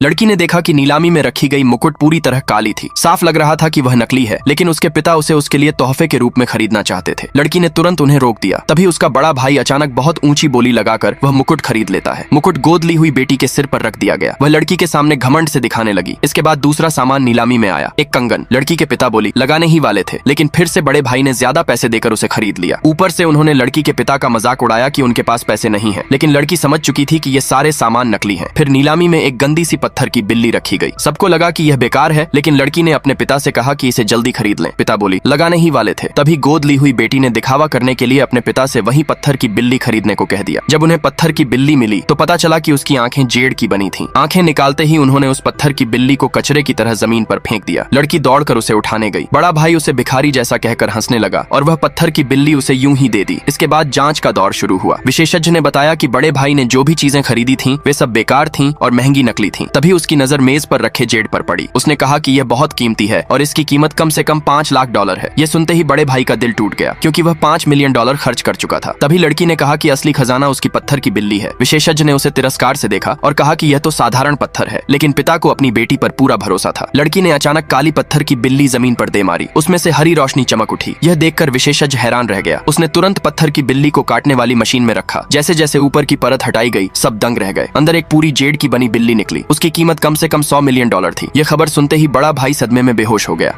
लड़की ने देखा कि नीलामी में रखी गई मुकुट पूरी तरह काली थी। साफ लग रहा था कि वह नकली है, लेकिन उसके पिता उसे उसके लिए तोहफे के रूप में खरीदना चाहते थे। लड़की ने तुरंत उन्हें रोक दिया। तभी उसका बड़ा भाई अचानक बहुत ऊंची बोली लगाकर वह मुकुट खरीद लेता है। मुकुट गोद ली हुई बेटी के सिर पर रख दिया गया। वह लड़की के सामने घमंड से दिखाने लगी। इसके बाद दूसरा सामान नीलामी में आया, एक कंगन। लड़की के पिता बोली लगाने ही वाले थे, लेकिन फिर से बड़े भाई ने ज्यादा पैसे देकर उसे खरीद लिया। ऊपर से उन्होंने लड़की के पिता का मजाक उड़ाया कि उनके पास पैसे नहीं है, लेकिन लड़की समझ चुकी थी कि ये सारे सामान नकली हैं। फिर नीलामी में एक गंदी सी पत्थर की बिल्ली रखी गई। सबको लगा कि यह बेकार है, लेकिन लड़की ने अपने पिता से कहा कि इसे जल्दी खरीद लें। पिता बोली लगाने ही वाले थे। तभी गोद ली हुई बेटी ने दिखावा करने के लिए अपने पिता से वही पत्थर की बिल्ली खरीदने को कह दिया। जब उन्हें पत्थर की बिल्ली मिली तो पता चला कि उसकी आंखें जेड की बनी थीं। आंखें निकालते ही उन्होंने उस पत्थर की बिल्ली को कचरे की तरह जमीन पर फेंक दिया। लड़की दौड़कर उसे उठाने गई। बड़ा भाई उसे भिखारी जैसा कहकर हंसने लगा और वह पत्थर की बिल्ली उसे यूं ही दे दी। इसके बाद जांच का दौर शुरू हुआ। विशेषज्ञ ने बताया कि बड़े भाई ने जो भी चीजें खरीदी थीं वे सब बेकार थीं और महंगी नकली थीं। तभी उसकी नजर मेज पर रखे जेड पर पड़ी। उसने कहा कि यह बहुत कीमती है और इसकी कीमत कम से कम $5 लाख है। यह सुनते ही बड़े भाई का दिल टूट गया, क्योंकि वह $5 मिलियन खर्च कर चुका था। तभी लड़की ने कहा कि असली खजाना उसकी पत्थर की बिल्ली है। विशेषज्ञ ने उसे तिरस्कार से देखा और कहा कि यह तो साधारण पत्थर है, लेकिन पिता को अपनी बेटी पर पूरा भरोसा था। लड़की ने अचानक काली पत्थर की बिल्ली जमीन पर दे मारी। उसमें से हरी रोशनी चमक उठी। यह देखकर विशेषज्ञ हैरान रह गया। उसने तुरंत पत्थर की बिल्ली को काटने वाली मशीन में रखा। जैसे जैसे ऊपर की परत हटाई गई, सब दंग रह गए। अंदर एक पूरी जेड की बनी बिल्ली निकली। उसकी कीमत कम से कम $100 मिलियन थी। यह खबर सुनते ही बड़ा भाई सदमे में बेहोश हो गया।